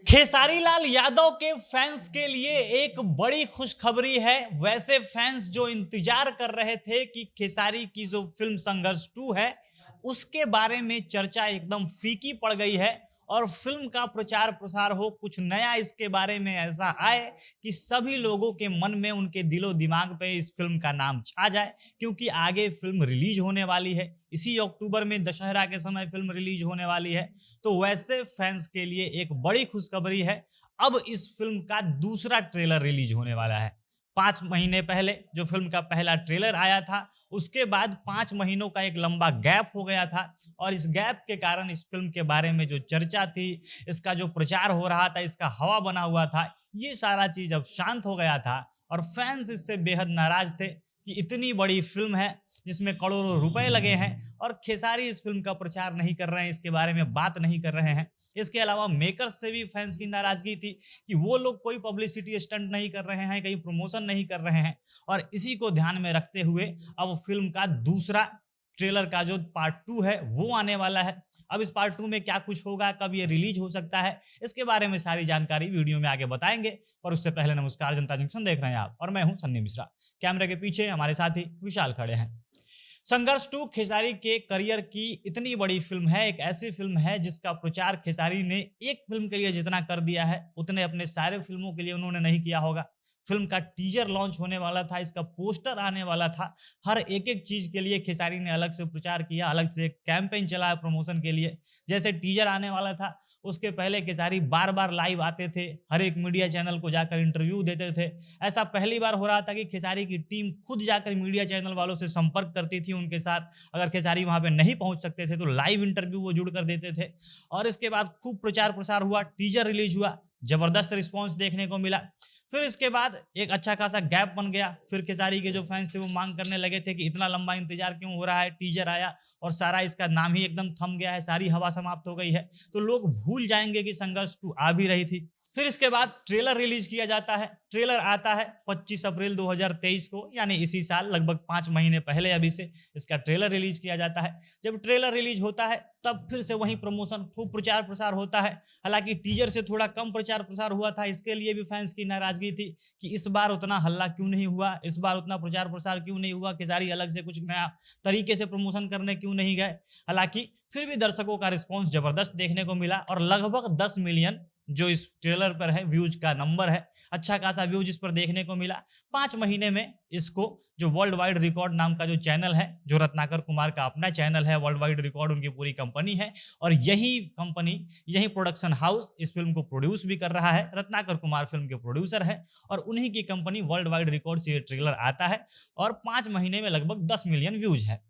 खेसारी लाल यादव के फैंस के लिए एक बड़ी खुशखबरी है। वैसे फैंस जो इंतजार कर रहे थे कि खेसारी की जो फिल्म संघर्ष 2 है उसके बारे में चर्चा एकदम फीकी पड़ गई है और फिल्म का प्रचार प्रसार हो, कुछ नया इसके बारे में ऐसा आए कि सभी लोगों के मन में, उनके दिलो दिमाग पे इस फिल्म का नाम छा जाए, क्योंकि आगे फिल्म रिलीज होने वाली है। इसी अक्टूबर में दशहरा के समय फिल्म रिलीज होने वाली है। तो वैसे फैंस के लिए एक बड़ी खुशखबरी है। अब इस फिल्म का दूसरा ट्रेलर रिलीज होने वाला है। 5 महीने पहले जो फिल्म का पहला ट्रेलर आया था, उसके बाद 5 महीनों का एक लंबा गैप हो गया था और इस गैप के कारण इस फिल्म के बारे में जो चर्चा थी, इसका जो प्रचार हो रहा था, इसका हवा बना हुआ था, ये सारा चीज अब शांत हो गया था और फैंस इससे बेहद नाराज थे कि इतनी बड़ी फिल्म है जिसमें करोड़ों रुपए लगे हैं और खेसारी इस फिल्म का प्रचार नहीं कर रहे हैं, इसके बारे में बात नहीं कर रहे हैं। इसके अलावा मेकर्स से भी फैंस की नाराजगी थी कि वो लोग कोई पब्लिसिटी स्टंट नहीं कर रहे हैं, कहीं प्रमोशन नहीं कर रहे हैं और इसी को ध्यान में रखते हुए अब फिल्म का दूसरा ट्रेलर का जो पार्ट 2 है वो आने वाला है। अब इस पार्ट 2 में क्या कुछ होगा, कब ये रिलीज हो सकता है, इसके बारे में सारी जानकारी वीडियो में आगे बताएंगे। पर उससे पहले नमस्कार, जनता जंक्शन देख रहे हैं आप और मैं हूं सन्नी मिश्रा। कैमरे के पीछे हमारे साथी विशाल खड़े हैं। संघर्ष 2 खेसारी के करियर की इतनी बड़ी फिल्म है, एक ऐसी फिल्म है जिसका प्रचार खेसारी ने एक फिल्म के लिए जितना कर दिया है, उतने अपने सारे फिल्मों के लिए उन्होंने नहीं किया होगा। फिल्म का टीजर लॉन्च होने वाला था, इसका पोस्टर आने वाला था, हर एक चीज के लिए खेसारी ने अलग से प्रचार किया, अलग से कैंपेन चलाया प्रमोशन के लिए। जैसे टीजर आने वाला था, उसके पहले खेसारी बार बार लाइव आते थे, हर एक मीडिया चैनल को जाकर इंटरव्यू देते थे। ऐसा पहली बार हो रहा था कि खेसारी की टीम खुद जाकर मीडिया चैनल वालों से संपर्क करती थी उनके साथ। अगर खेसारी वहां पे नहीं पहुंच सकते थे तो लाइव इंटरव्यू वो जुड़ कर देते थे और इसके बाद खूब प्रचार प्रसार हुआ, टीजर रिलीज हुआ, जबरदस्त रिस्पॉन्स देखने को मिला। फिर इसके बाद एक अच्छा खासा गैप बन गया। फिर खेसारी के जो फैंस थे वो मांग करने लगे थे कि इतना लंबा इंतजार क्यों हो रहा है, टीजर आया और सारा इसका नाम ही एकदम थम गया है, सारी हवा समाप्त हो गई है, तो लोग भूल जाएंगे कि संघर्ष 2 आ भी रही थी। फिर इसके बाद ट्रेलर रिलीज किया जाता है। ट्रेलर आता है 25 अप्रैल 2023 को, यानी इसी साल, लगभग 5 महीने पहले अभी से इसका ट्रेलर रिलीज किया जाता है। जब ट्रेलर रिलीज होता है तब फिर से वही प्रमोशन, खूब प्रचार प्रसार होता है। हालांकि टीजर से थोड़ा कम प्रचार प्रसार हुआ था, इसके लिए भी फैंस की नाराजगी थी कि इस बार उतना हल्ला क्यों नहीं हुआ, इस बार उतना प्रचार प्रसार क्यों नहीं हुआ, खेसारी अलग से कुछ नया तरीके से प्रमोशन करने क्यों नहीं गए। हालांकि फिर भी दर्शकों का रिस्पॉन्स जबरदस्त देखने को मिला और लगभग 10 मिलियन जो इस ट्रेलर पर है व्यूज का नंबर है, अच्छा खासा व्यूज इस पर देखने को मिला। 5 महीने में इसको जो वर्ल्ड वाइड रिकॉर्ड नाम का जो चैनल है, जो रत्नाकर कुमार का अपना चैनल है, वर्ल्ड वाइड रिकॉर्ड उनकी पूरी कंपनी है और यही कंपनी, यही प्रोडक्शन हाउस इस फिल्म को प्रोड्यूस भी कर रहा है। रत्नाकर कुमार फिल्म के प्रोड्यूसर है और उन्हीं की कंपनी वर्ल्ड वाइड रिकॉर्ड से ये ट्रेलर आता है और 5 महीने में लगभग 10 मिलियन व्यूज है।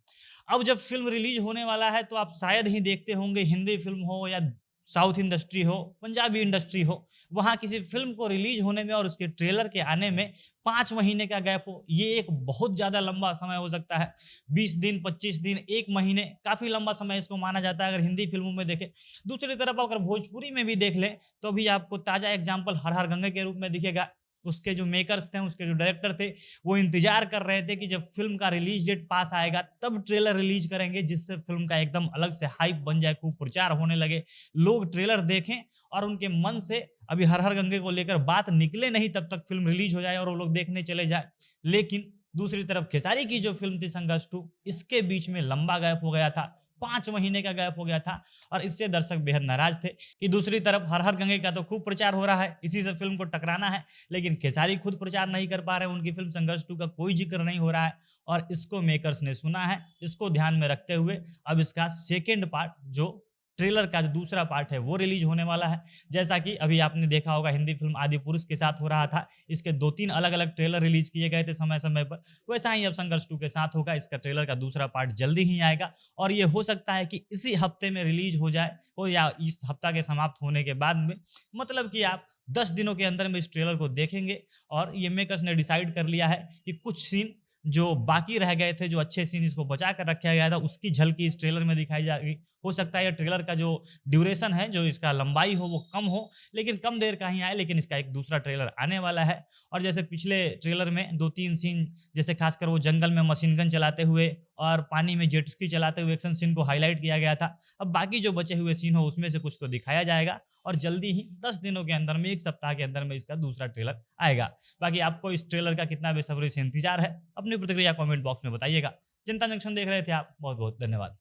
अब जब फिल्म रिलीज होने वाला है तो आप शायद ही देखते होंगे, हिंदी फिल्म हो या साउथ इंडस्ट्री हो, पंजाबी इंडस्ट्री हो, वहां किसी फिल्म को रिलीज होने में और उसके ट्रेलर के आने में 5 महीने का गैप हो, ये एक बहुत ज्यादा लंबा समय हो सकता है। 20 दिन, 25 दिन, 1 महीने, काफी लंबा समय इसको माना जाता है अगर हिंदी फिल्मों में देखें। दूसरी तरफ अगर भोजपुरी में भी देख लें तो भी आपको ताजा एग्जाम्पल हर हर गंगे के रूप में दिखेगा। उसके जो मेकर्स थे, उसके जो डायरेक्टर थे, वो इंतजार कर रहे थे कि जब फिल्म का रिलीज डेट पास आएगा तब ट्रेलर रिलीज करेंगे, जिससे फिल्म का एकदम अलग से हाइप बन जाए, खूब प्रचार होने लगे, लोग ट्रेलर देखें और उनके मन से अभी हर हर गंगे को लेकर बात निकले नहीं तब तक फिल्म रिलीज हो जाए और वो लोग देखने चले जाए। लेकिन दूसरी तरफ खेसारी की जो फिल्म थी संघर्ष 2, इसके बीच में लंबा गैप हो गया था, 5 महीने का गैप हो गया था और इससे दर्शक बेहद नाराज थे कि दूसरी तरफ हर हर गंगे का तो खूब प्रचार हो रहा है, इसी से फिल्म को टकराना है, लेकिन खेसारी खुद प्रचार नहीं कर पा रहे हैं, उनकी फिल्म संघर्ष 2 का कोई जिक्र नहीं हो रहा है और इसको मेकर्स ने सुना है। इसको ध्यान में रखते हुए अब इसका सेकेंड पार्ट, जो ट्रेलर का जो दूसरा पार्ट है, वो रिलीज होने वाला है। जैसा कि अभी आपने देखा होगा हिंदी फिल्म आदि पुरुष के साथ हो रहा था, इसके 2-3 अलग अलग ट्रेलर रिलीज किए गए थे समय समय पर, वैसा ही अब संघर्ष 2 के साथ होगा। इसका ट्रेलर का दूसरा पार्ट जल्दी ही आएगा और ये हो सकता है कि इसी हफ्ते में रिलीज हो जाए हो या इस हफ्ता के समाप्त होने के बाद में, मतलब कि आप 10 दिनों के अंदर में इस ट्रेलर को देखेंगे। और ये मेकर्स ने डिसाइड कर लिया है कि कुछ सीन जो बाकी रह गए थे, जो अच्छे सीन इसको बचा कर रखा गया था, उसकी झलकी इस ट्रेलर में दिखाई जाएगी हो सकता है ये ट्रेलर का जो ड्यूरेशन है, जो इसका लंबाई हो वो कम हो, लेकिन कम देर का ही आए, लेकिन इसका एक दूसरा ट्रेलर आने वाला है। और जैसे पिछले ट्रेलर में 2-3 सीन, जैसे खासकर वो जंगल में मशीन गन चलाते हुए और पानी में जेट स्की चलाते हुए एक्शन सीन को हाइलाइट किया गया था। अब बाकी जो बचे हुए सीन हो उसमें से कुछ को दिखाया जाएगा और जल्दी ही 10 दिनों के अंदर में, 1 सप्ताह के अंदर में इसका दूसरा ट्रेलर आएगा। बाकी आपको इस ट्रेलर का कितना बेसब्री से इंतजार है, अपनी प्रतिक्रिया कमेंट बॉक्स में बताइएगा। जनता जंक्शन देख रहे थे आप, बहुत-बहुत धन्यवाद।